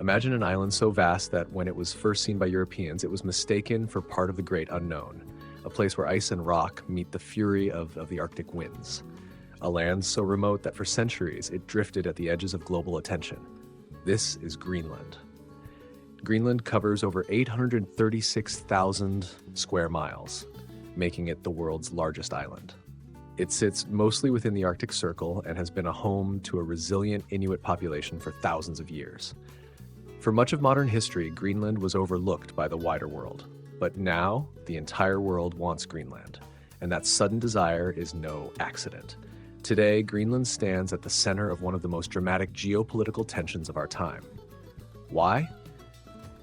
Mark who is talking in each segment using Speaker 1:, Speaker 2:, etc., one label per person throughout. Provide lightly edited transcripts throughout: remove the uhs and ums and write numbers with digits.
Speaker 1: Imagine an island so vast that when it was first seen by Europeans, it was mistaken for part of the great unknown, a place where ice and rock meet the fury of the Arctic winds. A land so remote that for centuries it drifted at the edges of global attention. This is Greenland. Greenland covers over 836,000 square miles, making it the world's largest island. It sits mostly within the Arctic Circle and has been a home to a resilient Inuit population for thousands of years. For much of modern history, Greenland was overlooked by the wider world. But now, the entire world wants Greenland, and that sudden desire is no accident. Today, Greenland stands at the center of one of the most dramatic geopolitical tensions of our time. Why?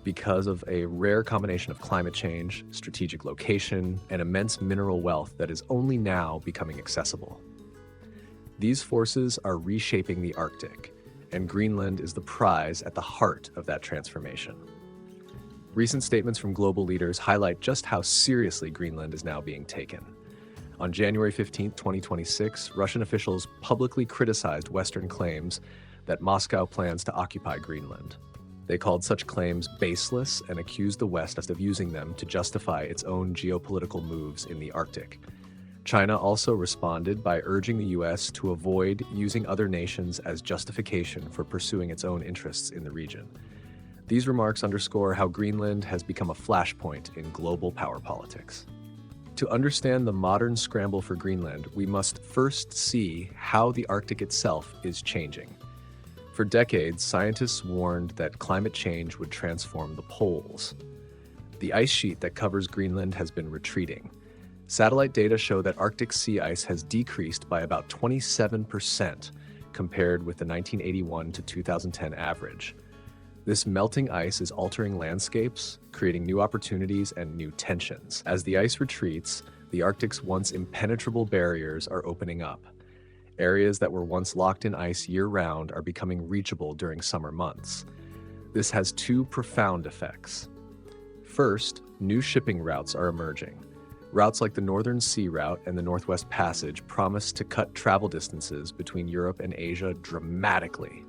Speaker 1: Because of a rare combination of climate change, strategic location, and immense mineral wealth that is only now becoming accessible. These forces are reshaping the Arctic, and Greenland is the prize at the heart of that transformation. Recent statements from global leaders highlight just how seriously Greenland is now being taken. On January 15, 2026, Russian officials publicly criticized Western claims that Moscow plans to occupy Greenland. They called such claims baseless and accused the West of using them to justify its own geopolitical moves in the Arctic. China also responded by urging the U.S. to avoid using other nations as justification for pursuing its own interests in the region. These remarks underscore how Greenland has become a flashpoint in global power politics. To understand the modern scramble for Greenland, we must first see how the Arctic itself is changing. For decades, scientists warned that climate change would transform the poles. The ice sheet that covers Greenland has been retreating. Satellite data show that Arctic sea ice has decreased by about 27% compared with the 1981 to 2010 average. This melting ice is altering landscapes, creating new opportunities and new tensions. As the ice retreats, the Arctic's once impenetrable barriers are opening up. Areas that were once locked in ice year-round are becoming reachable during summer months. This has two profound effects. First, new shipping routes are emerging. Routes like the Northern Sea Route and the Northwest Passage promise to cut travel distances between Europe and Asia dramatically,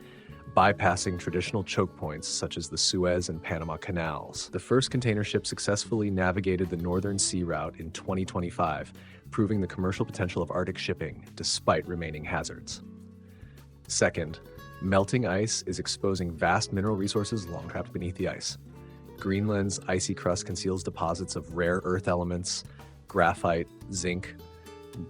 Speaker 1: bypassing traditional choke points such as the Suez and Panama Canals. The first container ship successfully navigated the Northern Sea Route in 2025, proving the commercial potential of Arctic shipping despite remaining hazards. Second, melting ice is exposing vast mineral resources long trapped beneath the ice. Greenland's icy crust conceals deposits of rare earth elements, graphite, zinc,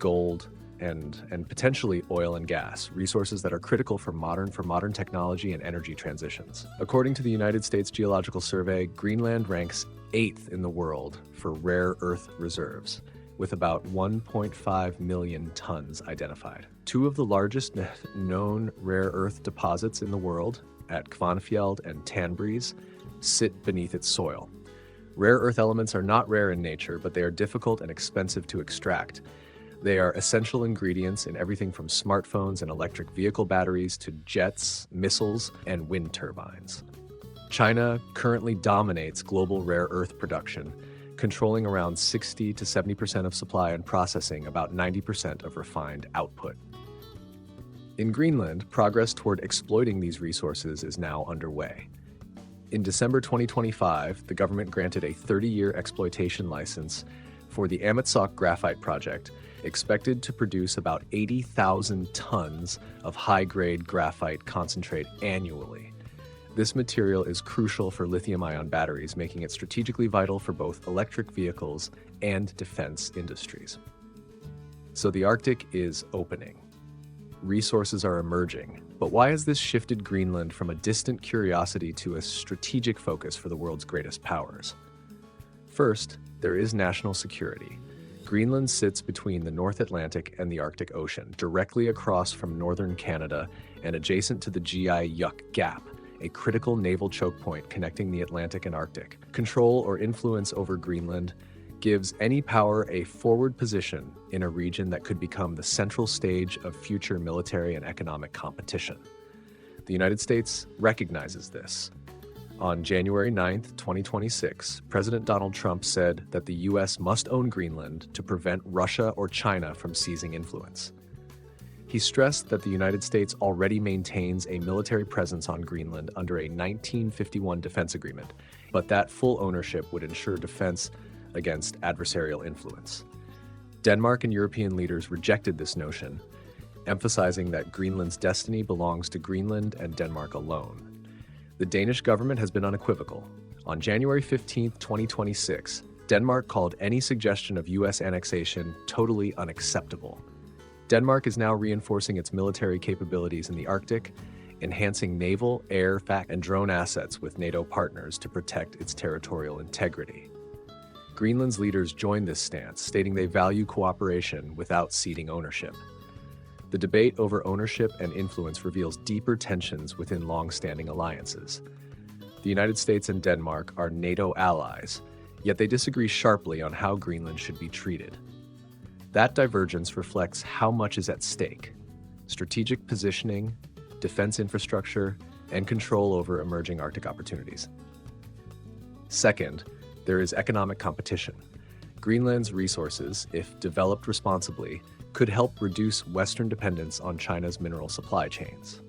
Speaker 1: gold, and potentially oil and gas, resources that are critical for modern technology and energy transitions. According to the United States Geological Survey, Greenland ranks 8th in the world for rare earth reserves, with about 1.5 million tons identified. Two of the largest known rare earth deposits in the world, at Kvanefjeld and Tanbreez, sit beneath its soil. Rare earth elements are not rare in nature, but they are difficult and expensive to extract. They are essential ingredients in everything from smartphones and electric vehicle batteries to jets, missiles, and wind turbines. China currently dominates global rare earth production, controlling around 60 to 70% of supply and processing about 90% of refined output. In Greenland, progress toward exploiting these resources is now underway. In December 2025, the government granted a 30-year exploitation license for the Amitsoq graphite project, expected to produce about 80,000 tons of high-grade graphite concentrate annually. This material is crucial for lithium-ion batteries, making it strategically vital for both electric vehicles and defense industries. So the Arctic is opening. Resources are emerging. But why has this shifted Greenland from a distant curiosity to a strategic focus for the world's greatest powers? First, there is national security. Greenland sits between the North Atlantic and the Arctic Ocean, directly across from northern Canada and adjacent to the Guyuk Gap, a critical naval choke point connecting the Atlantic and Arctic. Control or influence over Greenland gives any power a forward position in a region that could become the central stage of future military and economic competition. The United States recognizes this. On January 9, 2026, President Donald Trump said that the U.S. must own Greenland to prevent Russia or China from seizing influence. He stressed that the United States already maintains a military presence on Greenland under a 1951 defense agreement, but that full ownership would ensure defense against adversarial influence. Denmark and European leaders rejected this notion, emphasizing that Greenland's destiny belongs to Greenland and Denmark alone. The Danish government has been unequivocal. On January 15, 2026, Denmark called any suggestion of U.S. annexation totally unacceptable. Denmark is now reinforcing its military capabilities in the Arctic, enhancing naval, air, and drone assets with NATO partners to protect its territorial integrity. Greenland's leaders joined this stance, stating they value cooperation without ceding ownership. The debate over ownership and influence reveals deeper tensions within long-standing alliances. The United States and Denmark are NATO allies, yet they disagree sharply on how Greenland should be treated. That divergence reflects how much is at stake: strategic positioning, defense infrastructure, and control over emerging Arctic opportunities. Second, there is economic competition. Greenland's resources, if developed responsibly, could help reduce Western dependence on China's mineral supply chains.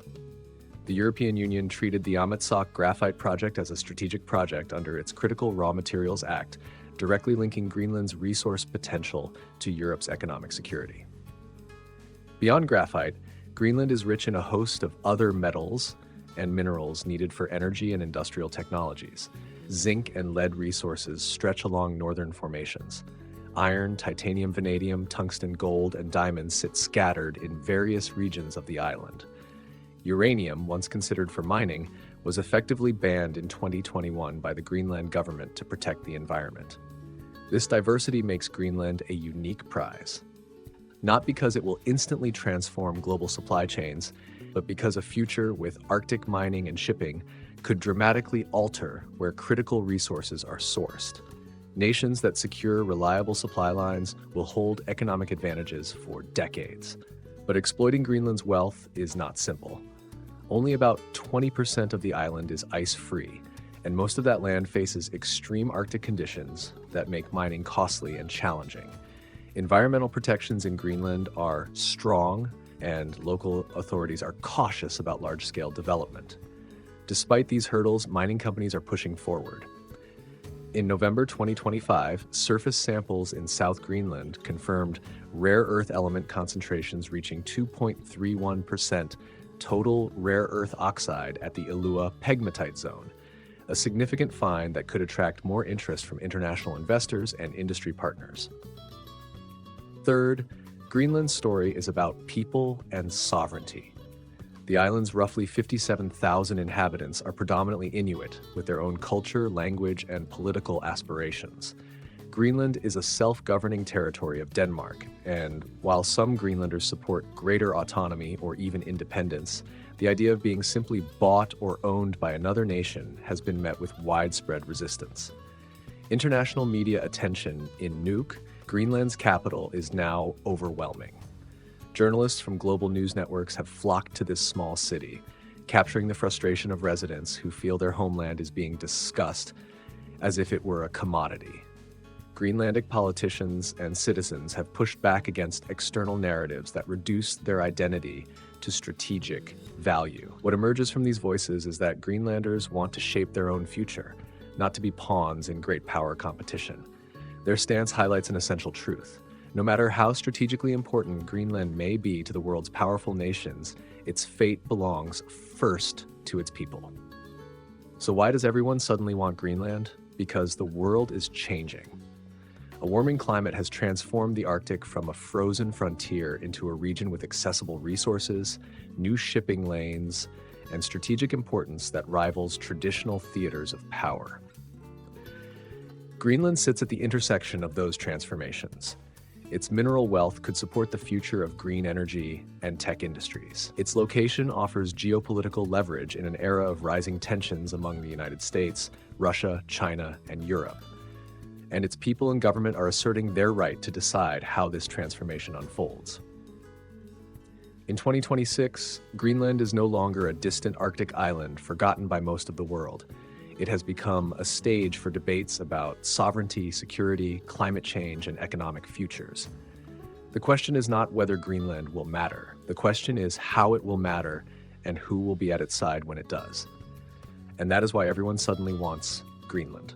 Speaker 1: The European Union treated the Amitsoq graphite project as a strategic project under its Critical Raw Materials Act, directly linking Greenland's resource potential to Europe's economic security. Beyond graphite, Greenland is rich in a host of other metals and minerals needed for energy and industrial technologies. Zinc and lead resources stretch along northern formations. Iron, titanium, vanadium, tungsten, gold, and diamonds sit scattered in various regions of the island. Uranium, once considered for mining, was effectively banned in 2021 by the Greenland government to protect the environment. This diversity makes Greenland a unique prize, not because it will instantly transform global supply chains, but because a future with Arctic mining and shipping could dramatically alter where critical resources are sourced. Nations that secure reliable supply lines will hold economic advantages for decades. But exploiting Greenland's wealth is not simple. Only about 20% of the island is ice-free, and most of that land faces extreme Arctic conditions that make mining costly and challenging. Environmental protections in Greenland are strong, and local authorities are cautious about large-scale development. Despite these hurdles, mining companies are pushing forward. In November 2025, surface samples in South Greenland confirmed rare earth element concentrations reaching 2.31% total rare earth oxide at the Ilua pegmatite zone, a significant find that could attract more interest from international investors and industry partners. Third, Greenland's story is about people and sovereignty. The island's roughly 57,000 inhabitants are predominantly Inuit, with their own culture, language, and political aspirations. Greenland is a self-governing territory of Denmark, and while some Greenlanders support greater autonomy or even independence, the idea of being simply bought or owned by another nation has been met with widespread resistance. International media attention in Nuuk, Greenland's capital, is now overwhelming. Journalists from global news networks have flocked to this small city, capturing the frustration of residents who feel their homeland is being discussed as if it were a commodity. Greenlandic politicians and citizens have pushed back against external narratives that reduce their identity to strategic value. What emerges from these voices is that Greenlanders want to shape their own future, not to be pawns in great power competition. Their stance highlights an essential truth. No matter how strategically important Greenland may be to the world's powerful nations, its fate belongs first to its people. So why does everyone suddenly want Greenland? Because the world is changing. A warming climate has transformed the Arctic from a frozen frontier into a region with accessible resources, new shipping lanes, and strategic importance that rivals traditional theaters of power. Greenland sits at the intersection of those transformations. Its mineral wealth could support the future of green energy and tech industries. Its location offers geopolitical leverage in an era of rising tensions among the United States, Russia, China, and Europe. And its people and government are asserting their right to decide how this transformation unfolds. In 2026, Greenland is no longer a distant Arctic island forgotten by most of the world. It has become a stage for debates about sovereignty, security, climate change, and economic futures. The question is not whether Greenland will matter. The question is how it will matter and who will be at its side when it does. And that is why everyone suddenly wants Greenland.